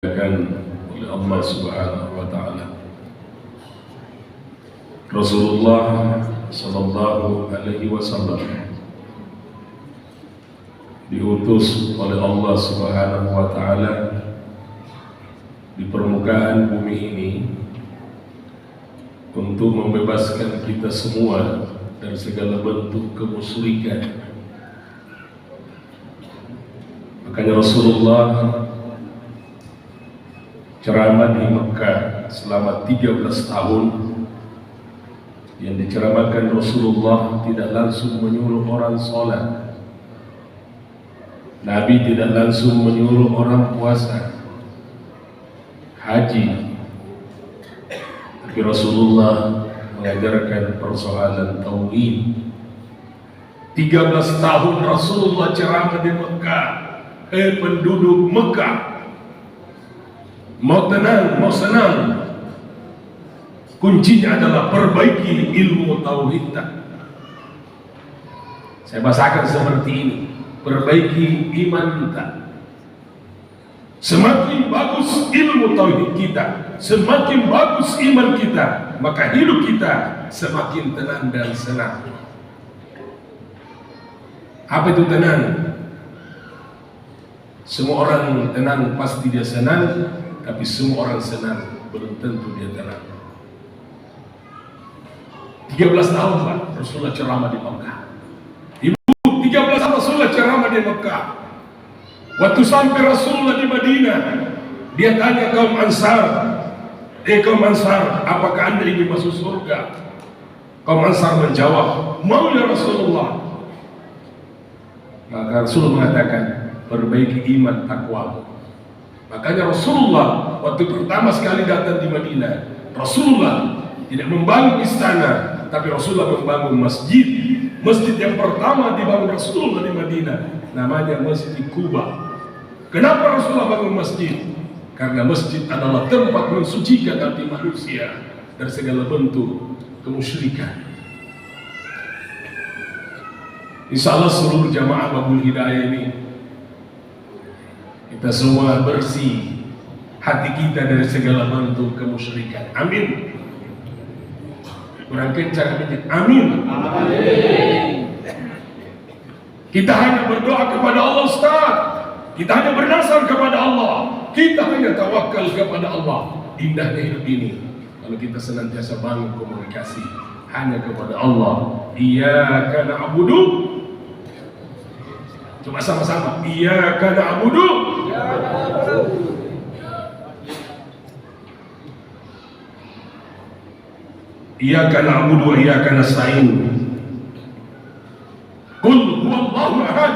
oleh Allah Subhanahu wa Ta'ala. Rasulullah Sallallahu Alaihi Wasallam diutus oleh Allah Subhanahu wa Ta'ala di permukaan bumi ini untuk membebaskan kita semua dari segala bentuk kemusyrikan. Makanya Rasulullah ceramah di Mekah selama 13 tahun. Yang diceramahkan Rasulullah tidak langsung menyuruh orang sholat, Nabi tidak langsung menyuruh orang puasa, haji, tapi Rasulullah mengajarkan persoalan tauhid. 13 tahun Rasulullah ceramah di Mekah. Penduduk Mekah, mau tenang, mau senang, kuncinya adalah perbaiki ilmu tauhid. Saya bahasakan seperti ini, perbaiki iman kita. Semakin bagus ilmu tauhid kita, semakin bagus iman kita, maka hidup kita semakin tenang dan senang. Apa itu tenang? Semua orang tenang pasti dia senang, tapi semua orang senang belum tentu dia tenang. 13 tahun Pak Rasulullah ceramah di Mekah. Ibu, 13 tahun Rasulullah ceramah di Mekah. Waktu sampai Rasulullah di Madinah, dia tanya kaum Ansar, kaum Ansar, apakah anda ingin masuk surga? Kaum Ansar menjawab, mau ya Rasulullah. Maka Rasulullah mengatakan, perbaiki iman takwamu. Makanya Rasulullah waktu pertama sekali datang di Madinah, Rasulullah tidak membangun istana, tapi Rasulullah membangun masjid. Masjid yang pertama dibangun Rasulullah di Madinah namanya Masjid Quba. Kenapa Rasulullah bangun masjid? Karena masjid adalah tempat mensucikan hati manusia dari segala bentuk kemusyrikan. Insya Allah seluruh jamaah Babul Hidayah ini kita semua bersih hati kita dari segala bentuk kemusyrikan. Amin. Kurang kencang, amin. Amin. Kita hanya berdoa kepada Allah, Ustaz. Kita hanya bernasar kepada Allah. Kita hanya tawakal kepada Allah. Indahnya hidup ini kalau kita senantiasa bangun komunikasi hanya kepada Allah. Iyyaka na'budu. Coba sama-sama. Iyyaka na'budu. Iyyaka na'budu wa iyyaka nasta'in. Qul huwallahu ahad.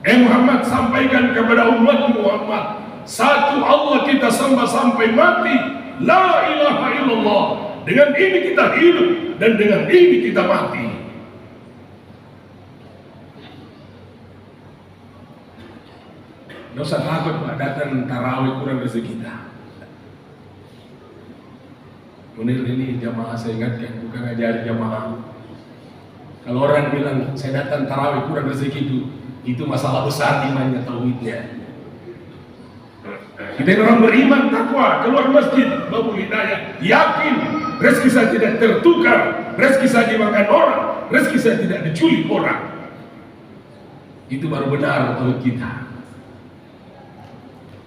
Muhammad, sampaikan kepada umat Muhammad, satu Allah kita sembah sampai mati. La ilaha illallah. Dengan ini kita hidup dan dengan ini kita mati. Tidak usah takut Pak, datang tarawih kurang rezeki kita. Munir ini jamaah saya ingatkan, bukan ngajari jamaah. Kalau orang bilang saya datang tarawih kurang rezeki itu masalah besar imannya, tauhidnya. Kita orang beriman, takwa, keluar masjid, Babul Hidayah, yakin rezeki saya tidak tertukar, rezeki saya dimakan orang, rezeki saya tidak diculik orang. Itu baru benar tauhid kita.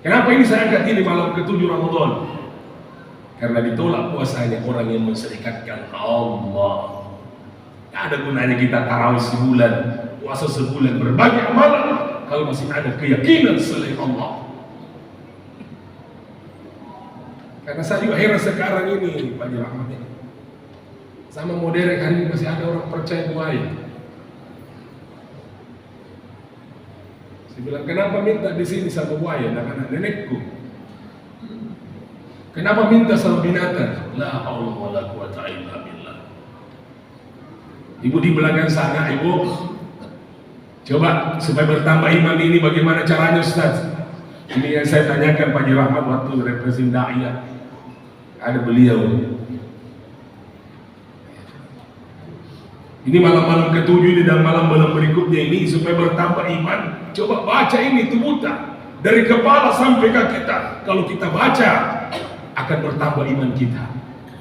Kenapa ini saya angkat ini malam ke-7 Ramadan? Karena ditolak puasanya orang yang menserikatkan Allah. Tidak ada gunanya kita tarawih sebulan, puasa sebulan, berbagai amalan kalau masih ada keyakinan selain Allah. Karena saya juga heran sekarang ini Pak Rahmat ini, sama modern hari ini masih ada orang percaya buaya. Saya bilang, kenapa minta di sini sama buaya, anak-anak nenekku? Kenapa minta sama binatang? La haula wala quwata illa billah. Ibu di belakang sana, ibu, coba supaya bertambah iman ini bagaimana caranya Ustaz? Ini yang saya tanyakan Pak Rahmat waktu representasi Da'iyah. Ada beliau. Ini malam-malam ke-7 ini dan malam-malam berikutnya ini supaya bertambah iman. Coba baca ini, itu buta. dari kepala sampai kaki kita. Kalau kita baca, akan bertambah iman kita.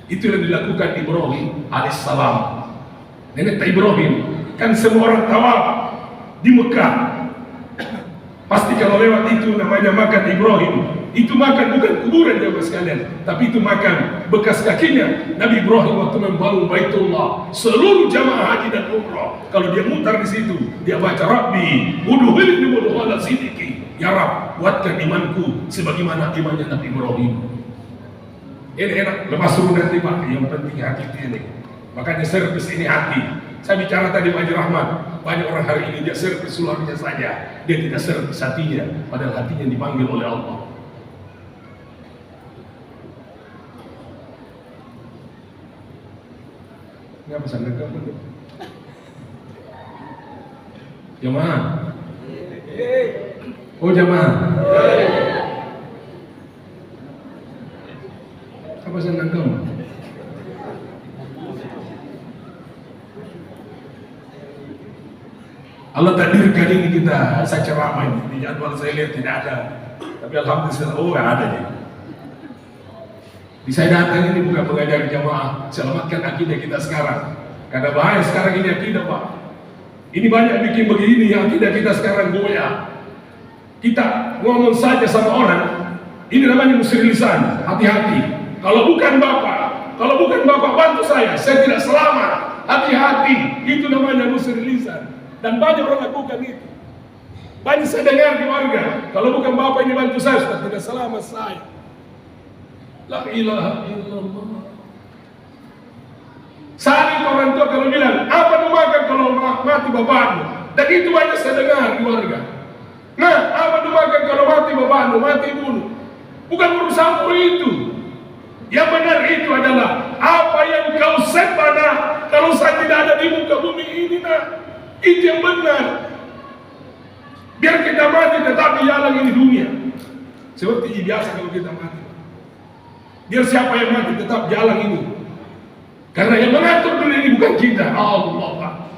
Itu yang dilakukan Ibrahim alaihissalam. Nenek Ibrahim, kan semua orang tawaf di Mekah. Pasti kalau lewat itu namanya makan Ibrahim. Itu makan bukan kuburan jamaah sekalian, tapi itu makan bekas kakinya Nabi Ibrahim waktu membangun Baitullah. Seluruh jamaah haji dan umrah, kalau dia mutar di situ, dia baca Rabbi udhulni mudkhala sidiki. Ya Rabb, kuatkan imanku sebagaimana imannya Nabi Ibrahim. Ini enak, lepas suruh nanti Pak, yang penting hati ini. Makanya servis ini hati. Saya bicara tadi Pak Haji Rahmat, banyak orang hari ini dia servis luarnya saja, dia tidak servis hatinya, padahal hatinya dipanggil oleh Allah. Ini apa sandal kamu? Jamaah. Oh jamaah. Apa sandal kamu? Allah takdirkan ini kita saya ceramah ini di jadwal saya lihat tidak ada, tapi alhamdulillah ada nih. Di saya datang ini bukan mengajar jamaah selamatkan akidah kita sekarang, karena bahaya sekarang ini akidah Pak. Ini banyak bikin begini akidah kita sekarang goyah. Kita ngomong saja sama orang, ini namanya musir lisan, hati-hati. Kalau bukan bapak bantu saya tidak selamat. Hati-hati, itu namanya musir lisan. Dan banyak orang lakukan itu. Banyak saya dengar di warga, kalau bukan bapak ini bantu saya, sudah tidak selamat saya. La ilaha illallah. Saling orang tua kalau bilang, apa mau makan kalau mati bapakmu? Dan itu banyak saya dengar di warga. Nah, apa mau makan kalau mati bapakmu, mati ibumu? Bukan urusanmu itu. Yang benar itu adalah apa yang kau sembah kalau saya tidak ada di muka bumi ini itu yang benar. Biar kita mati tetap jalan ini dunia. Seperti biasa kalau kita mati. Biar siapa yang mati tetap jalan ini. Karena yang mengatur dunia ini bukan kita, Allah.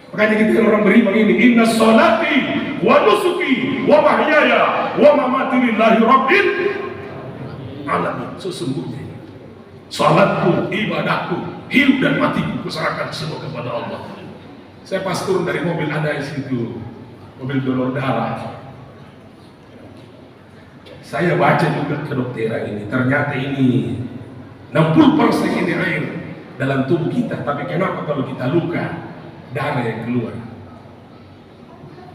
Makanya kita orang beriman ini, inna sholati wa nusuki wa mahyaya wa mamati lillahi rabbil alamin. Sesungguhnya salatku, ibadahku, hidup dan matiku kuserahkan semua kepada Allah. Saya pas turun dari mobil ada di situ, mobil donor darah. Saya baca juga kedokteran ini, ternyata ini 60% ini air dalam tubuh kita. Tapi kenapa kalau kita luka, darah yang keluar?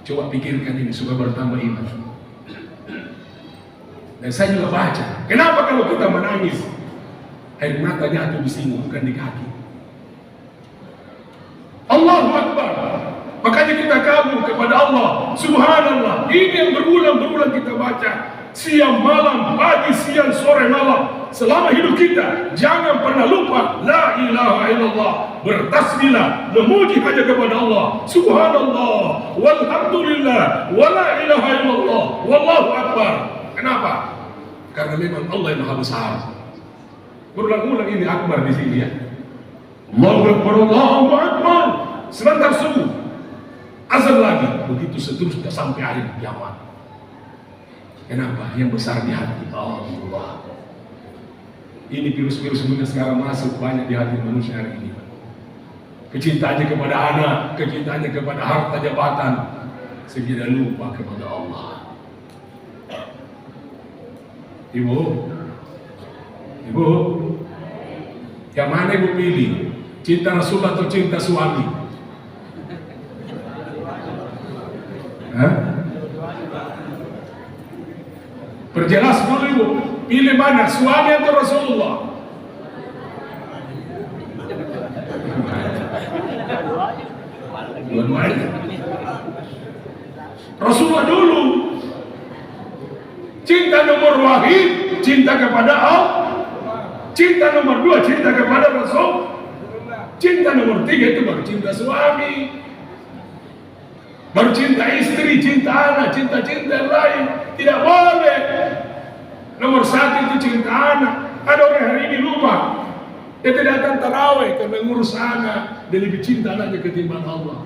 Coba pikirkan ini supaya bertambah iman. Dan saya juga baca, kenapa kalau kita menangis, air mata jatuh di sini bukan di kaki. Allahu Akbar. Makanya kita kagum kepada Allah. Subhanallah. Ini yang berulang-ulang kita baca. Siang malam, pagi siang sore malam. Selama hidup kita jangan pernah lupa la ilaha illallah. Bertasbihlah, memuji hanya kepada Allah. Subhanallah, walhamdulillah, wala ilaha illallah, wallahu akbar. Kenapa? Karena memang Allah yang maha besar. Berulang-ulang ini akbar di sini ya. Allahu akbar, Allahu akbar. Sebentar subuh, azan lagi, begitu seterusnya sampai akhir kiamat. Kenapa? Yang besar di hati Allah. Ini virus-virus semuanya sekarang masuk banyak di hati manusia hari ini. Kecintaannya kepada anak, kecintaannya kepada harta jabatan, sehingga lupa kepada Allah. Ibu, yang mana ibu pilih? Cinta Rasul atau cinta suami? Hah? Perjelas dulu ibu, pilih mana, suami atau Rasulullah? Dua-duanya. Rasulullah dulu. Cinta nomor wahid, cinta kepada Allah. Cinta nomor 2, cinta kepada Rasul. Cinta nomor 3 itu baru cinta suami. Baru cinta istri, cinta anak, cinta-cinta lain. Tidak boleh. Nomor 1 itu cinta anak. Ada orang hari ini lupa, dia tidak akan tarawih karena ngurus anak. Dia lebih cinta anaknya ketimbang Allah.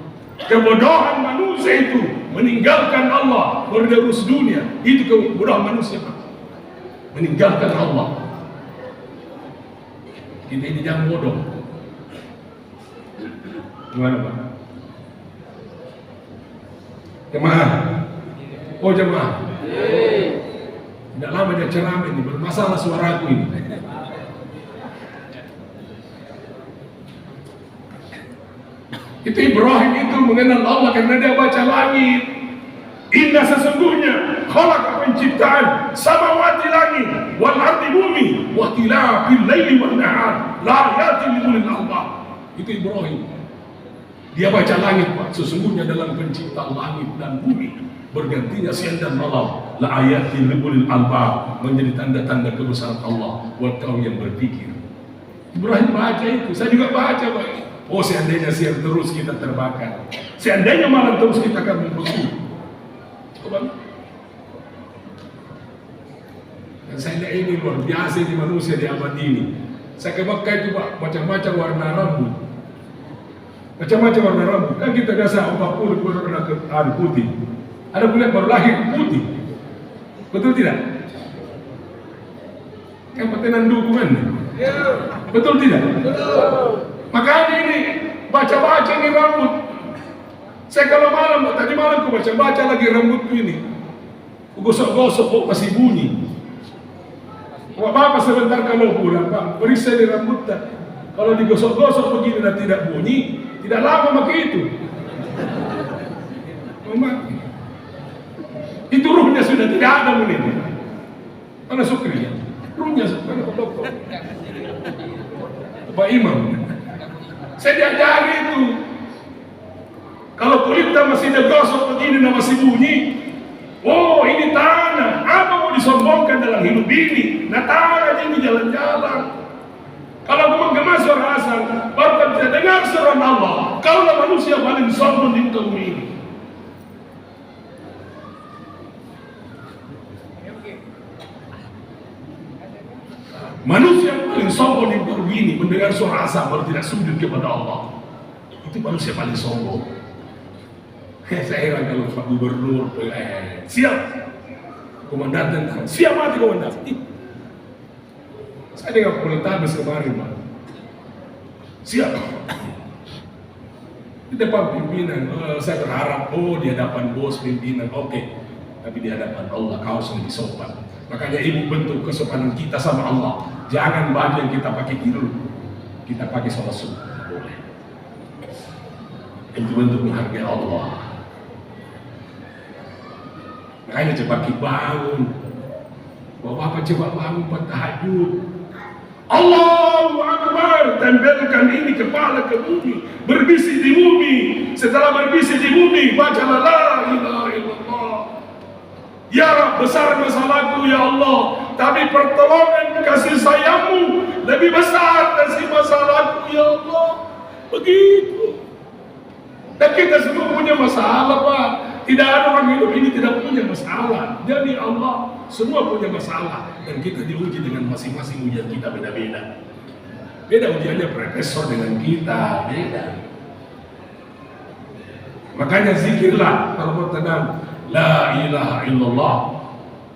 Kebodohan manusia itu meninggalkan Allah, berderus dunia. Itu kebodohan manusia, Pak. Meninggalkan Allah. Kita ini jangan bodoh. Gimana, Pak? Jemaah. Oh, jemaah. Tidak lama dia ceramah ini, bermasalah suaraku ini. Itu Ibrahim itu mengenal Allah karena dia baca langit. Inna sesungguhnya khalaqa penciptaan samawati langit wal ardi bumi wa tilafil laili wan nahar la ayatin liulil albab. Itu Ibrahim. Dia baca langit, Pak. Sesungguhnya dalam penciptaan langit dan bumi bergantinya siang dan malam la ayatin liulil albab, menjadi tanda-tanda kebesaran Allah buat kaum yang berpikir. Ibrahim baca itu, saya juga baca, Pak. Oh, seandainya siang terus kita terbakar, seandainya malam terus kita akan membeku. Coba. Dan saya lihat ini luar biasa di manusia di abad ini. Saya ke Mekah itu, Pak, macam-macam warna rambut. Macam-macam warna rambut. Kan kita biasa 40 baru kena ke putih. Ada kulit baru lahir putih. Betul tidak? Kan pertanyaan dukungan. Betul tidak? Betul. Makanya ini baca-baca ini rambut. Saya kalau malam, tadi malam aku baca-baca lagi rambutku ini. Gosok-gosok kok masih bunyi. Wah, Bapak sebentar kalau pulang, Pak, periksa di rambut tak. Kalau digosok-gosok begini dan tidak bunyi, tidak lama begitu. Mati. Itu ruhnya sudah tidak ada ini. Mana Sukri? Ruhnya mana dokter? Pak Imam. Saya diajari itu. Kalau kulitnya masih digosok begini dan masih bunyi, oh ini tanah. Apa mau disombongkan dalam hidup ini? Nah, tanah ini jalan-jalan. Kalau gemar suara azan, baru kan bisa dengar suara Allah. Kalau manusia paling sombong di muka bumi ini. Manusia paling sombong di muka bumi ini mendengar suara azan baru tidak sujud kepada Allah. Itu manusia paling sombong. Saya heran kalau Pak Gubernur siap, komandan tentara siap mati komandan. Saya dengar Poltabes kemarin, Pak. Siap. Di depan pimpinan, saya berharap, di hadapan bos pimpinan, oke. Tapi di hadapan Allah kau harus lebih sopan. Makanya ibu bentuk kesopanan kita sama Allah. Jangan baju yang kita pakai tidur, kita pakai sholat sunnah. Boleh. Itu bentuk menghargai Allah. Makanya coba kita bangun. Bapak coba bangun buat tahajud. Allahu Akbar, tempelkan ini kepala ke bumi, berbisik di bumi. Setelah berbisik di bumi, baca la ilaha illallah. Ya Rabb, besar masalahku ya Allah, tapi pertolongan kasih sayangmu lebih besar dari masalahku ya Allah. Begitu. Dan kita semua punya masalah, Pak. Tidak ada orang hidup ini tidak punya masalah. Jadi Allah semua punya masalah. Dan kita diuji dengan masing-masing ujian kita beda-beda. Beda ujiannya profesor dengan kita, beda. Makanya zikirlah kalau mau tenang. La ilaha illallah.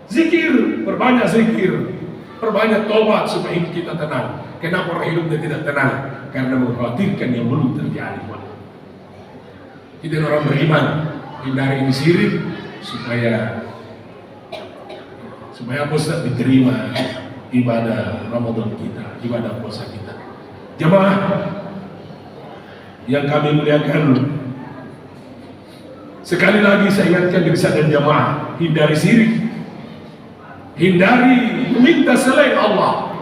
Zikir, perbanyak zikir. Perbanyak tobat supaya hidup kita tenang. Kenapa orang hidupnya tidak tenang? Karena mengkhawatirkan yang belum terjadi. Kita orang beriman. Hindari ini syirik supaya apa Ustaz diterima ibadah Ramadan kita, ibadah puasa kita. Jemaah yang kami muliakan, sekali lagi saya ingatkan diri saya dan jemaah, hindari syirik, hindari meminta selain Allah.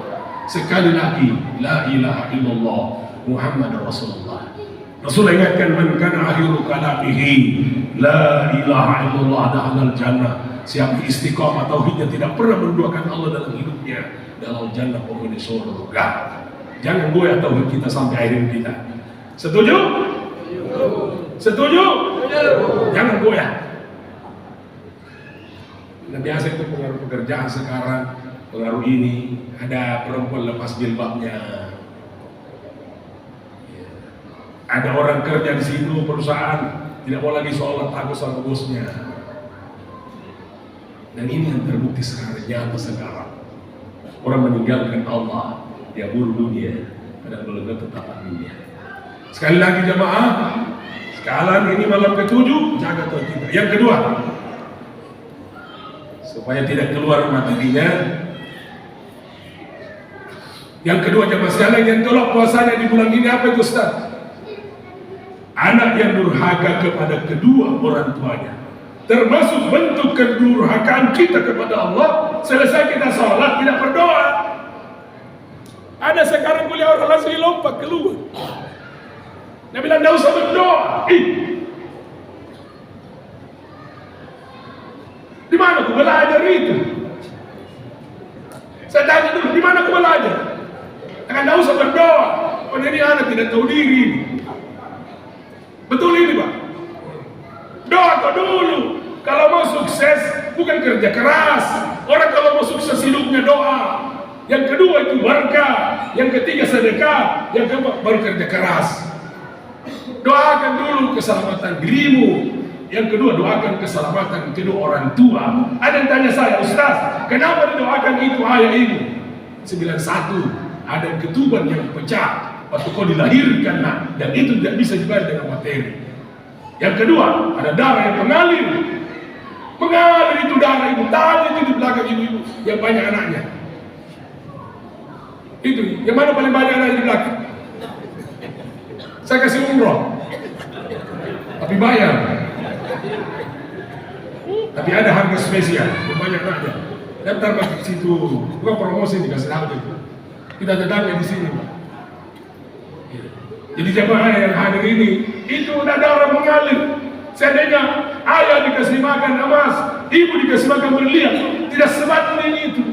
Sekali lagi, la ilaha illallah Muhammad Rasulullah. Rasul ingatkan, man kana akhiru kalamihi la ilaha illallah dakhalal jannah. Siapa istiqamah tauhidnya tidak pernah menduakan Allah dalam hidupnya, dalam jannah penghuni surga. Jangan goyah tauhid kita sampai akhir kita. Setuju? Setuju? Jangan goyah. Nah, biasa itu pengaruh pekerjaan sekarang, pengaruh ini, ada perempuan lepas jilbabnya. Ada orang kerja di situ perusahaan Tidak mau lagi sholat takut sama bosnya. Dan ini yang terbukti sekarang, nyata sekarang. Orang meninggalkan Allah, dia buru dunia, dan belum tetap dunia. Sekali lagi jamaah, sekarang ini malam ke-7, jaga Tuhan kita. Yang kedua, supaya tidak keluar materinya. Yang kedua jamaah sekalian, yang tolak puasanya di bulan ini apa itu Ustaz? Anak yang durhaka kepada kedua orang tuanya. Termasuk bentuk kedurhakaan kita kepada Allah. Selesai kita sholat tidak berdoa. Ada sekarang kuliah orang langsung lompat keluar. Dia bilang tidak usah berdoa. Di mana aku belajar itu? Saya tanya dulu, di mana aku belajar? Tidak usah berdoa. Oh ini anak tidak tahu diri. Betul ini Pak? Doa kau dulu. Kalau mau sukses bukan kerja keras. Orang kalau mau sukses hidupnya doa. Yang kedua itu berkah. Yang ketiga sedekah. Yang keempat baru kerja keras. Doakan dulu keselamatan dirimu. Yang kedua doakan keselamatan kedua orang tua. Ada yang tanya saya, Ustaz, kenapa didoakan itu ayah ibu? 91 ada ketuban yang pecah waktu kau dilahirkan dan itu tidak bisa dibayar dengan materi. Yang kedua, ada darah yang mengalir itu darah ibu, tali itu di belakang ibu-ibu yang banyak anaknya. Itu, yang mana paling banyak anaknya di belakang? Saya kasih umroh, tapi bayar. Tapi ada harga spesial, yang banyak anaknya. Daftar ke situ, bukan promosi dikasih tahu itu. Kita tetangga di sini, Pak. Jadi jemaah yang hadir ini, itu udah darah mengalir. Seandainya ayah dikasih makan emas, ibu dikasih makan berlian, tidak sebatnya itu.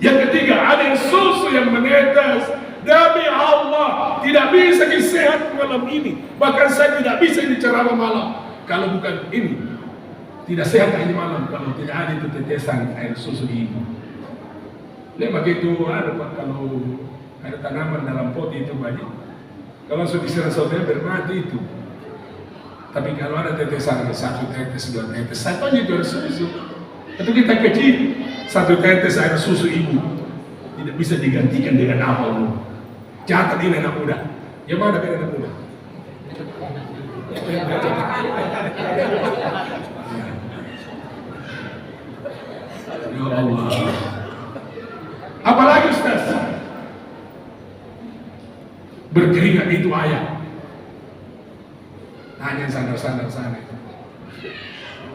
Yang ketiga, ada yang susu yang menetes. Demi Allah, tidak bisa sehat malam ini. Bahkan saya tidak bisa ini ceramah malam kalau bukan ini. Tidak sehat ini malam kalau tidak ada itu tetesan air susu ibu. Lihat begitu ada Pak, kalau ada tanaman dalam pot itu banyak. Kalau sudah disiram saudara bermati itu. Tapi kalau ada tetesan, 1 tetes, 2 tetes, satu aja itu air susu. Itu kita kecil, 1 tetes air susu ibu tidak bisa digantikan dengan apa lu. Catat ini anak muda. Yang mana kan anak muda? Ya Allah. Apalagi Ustaz? Berkeringat itu ayah. Tanya sandar-sandar sana.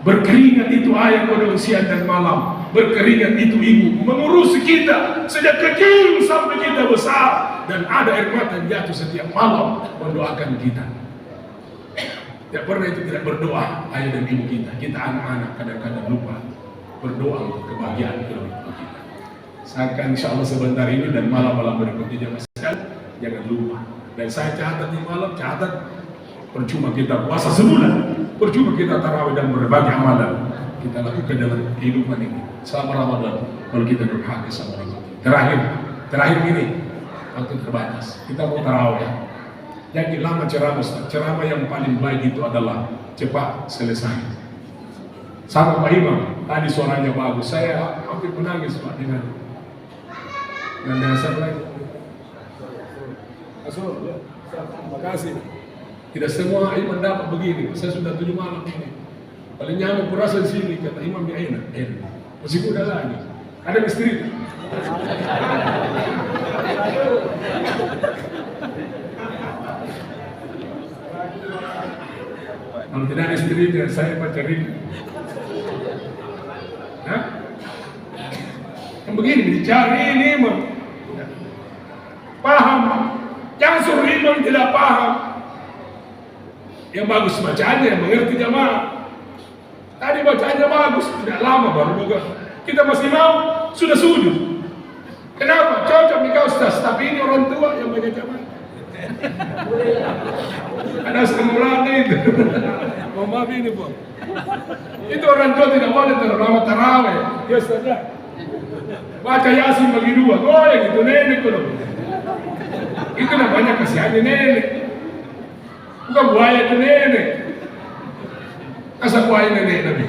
Berkeringat itu ayah pada siang dan malam. Berkeringat itu ibu mengurusi kita sejak kecil sampai kita besar. Dan ada air mata yang jatuh setiap malam mendoakan kita. Tidak pernah itu tidak berdoa ayah dan ibu kita. Kita anak-anak kadang-kadang lupa berdoa untuk kebahagiaan keluarga kita. Saya akan insya Allah sebentar ini dan malam-malam berikutnya jangan lupa. Dan saya catat di malam, catat percuma kita puasa sebulan, percuma kita tarawih dan berbagai amalan kita lakukan dalam kehidupan ini selama Ramadan kalau kita durhaka sama Allah. Terakhir ini waktu terbatas kita mau tarawih. Jangan lama ceramah yang paling baik itu adalah cepat selesai. Sama Pak Imam, tadi suaranya bagus, saya hampir menangis Pak dengan dasar lagi. Terima kasih. Tidak semua imam dapat begini. Saya sudah 7 malam ini. Paling nyaman kurasa di sini kata imam ya enak. Masih muda lagi. Ada istri. Kalau tidak ada istri, saya pacarin. Hah? Yang begini dicari ini imam. Paham? Jangan suruh imam tidak paham. Yang bagus bacaannya, yang mengerti jamaah. Tadi bacaannya bagus, tidak lama baru juga. Kita masih mau, sudah sujud. Kenapa? Cocok nih kau Ustaz, tapi ini orang tua yang banyak jamaah. Ada semuanya itu. Mau maaf ini Bang. Itu orang tua tidak boleh terlalu lama taraweh. Ya Ustaz. Baca Yasin bagi 2, goyang itu nenek tuh. Itu namanya kasihannya nenek. Bukan buaya itu nenek. Asa kuain nenek Nabi.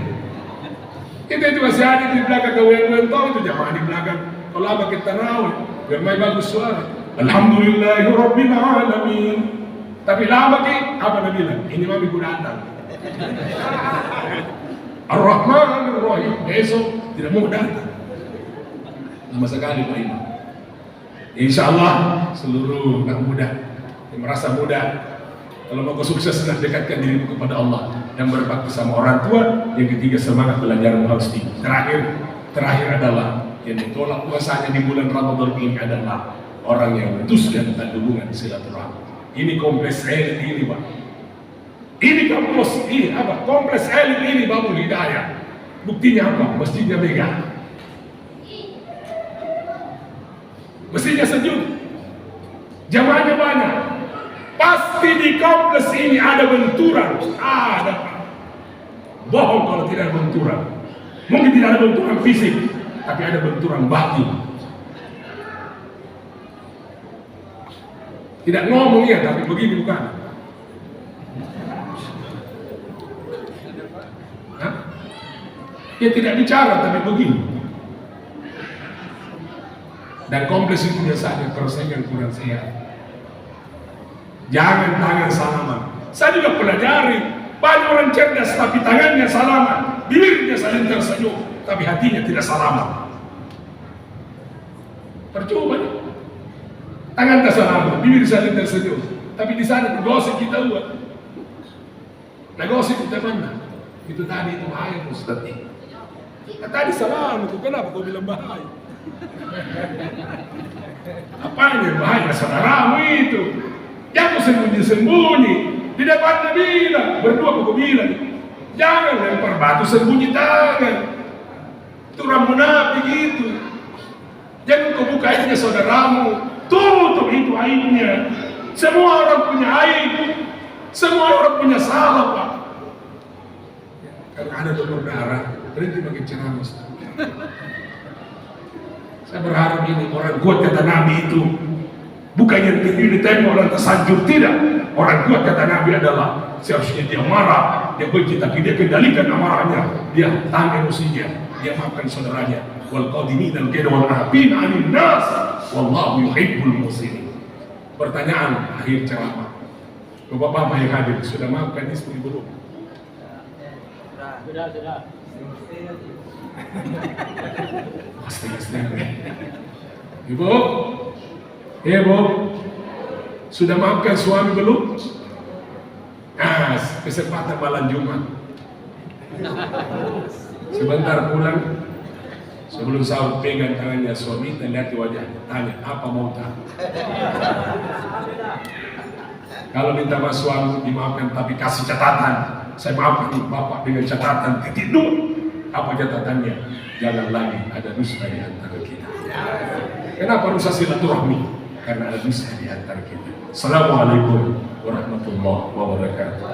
Kita itu masih ada di belakang kawan-kawan tahu itu jamaah di belakang. Kalau apa kita tarawih, biar mai bagus suara. Alhamdulillahirabbil alamin. Tapi lama ki apa Nabi bilang? Ini mami ku datang. Ar-Rahman Ar-Rahim. Besok tidak mau datang. Lama sekali Pak Imam. Insya Allah seluruh anak muda yang merasa muda, kalau mau sukses, dekatkan dirimu kepada Allah dan berbakti sama orang tua. Yang ketiga, semangat belajar harus tinggi. Terakhir adalah yang ditolak puasanya di bulan Ramadan ini adalah orang yang memutuskan tentang hubungan silaturahmi. Ini kompleks elit ini, Pak. Ini kampus ini apa? Kompleks elit ini Babul Hidayah. Buktinya apa? Masjidnya mega. Masjidnya sejuk. Jamaahnya banyak. Pasti di kompleks ini ada benturan. Ada. Bohong kalau tidak ada benturan. Mungkin tidak ada benturan fisik, tapi ada benturan batin. Tidak ngomong ya, tapi begini bukan. Hah? Ya tidak bicara, tapi begini. Dan kompleks itu biasanya persaingan kurang sehat. Jangan tangan salaman. Saya juga pelajari, banyak orang cerdas tapi tangannya salaman, bibirnya saling tersenyum, tapi hatinya tidak salaman. Percuma nih. Tangan tak salaman, bibir saling tersenyum, tapi di sana gosip kita buat. Nah gosip kita mana? Itu tadi itu bahaya Ustaz. Nah, tadi salam itu kenapa kau bilang bahaya? Apanya bahaya saudaramu itu? Jangan sembunyi-sembunyi di depan Nabi bilang, berdua aku bilang, jangan lempar batu sembunyi tangan. Itu orang munafik gitu. Jangan kau buka aibnya saudaramu, tutup itu aibnya. Semua orang punya aib, semua orang punya salah Pak. Kalau ada donor darah, berhenti bagi ceramah. Saya berharap ini orang kuat kata Nabi itu bukan yang tinggi ditembak orang tersanjung, tidak. Orang kuat kata Nabi adalah seharusnya dia marah, dia benci, tapi dia kendalikan amarahnya, dia tahan emosinya, dia maafkan saudaranya. Wal qadimin dan kedua afin anin nas, wallahu yuhibbul muhsinin. Pertanyaan akhir ceramah. Bapak-bapak yang hadir sudah maafkan istri belum? Sudah. Ibu, sudah maafkan suami belum? Nah, kesempatan malam Jumat. Sebentar pulang, sebelum sahur pegang tangannya suami dan lihat wajahnya, tanya apa mau tahu. Kalau minta sama suami dimaafkan tapi kasih catatan. Saya maafkan bapak dengan catatan titik dua. Apa catatannya? Jangan lagi ada dusta di antara kita. Kenapa rusak silaturahmi? Karena ada dusta di antara kita. Assalamualaikum warahmatullahi wabarakatuh.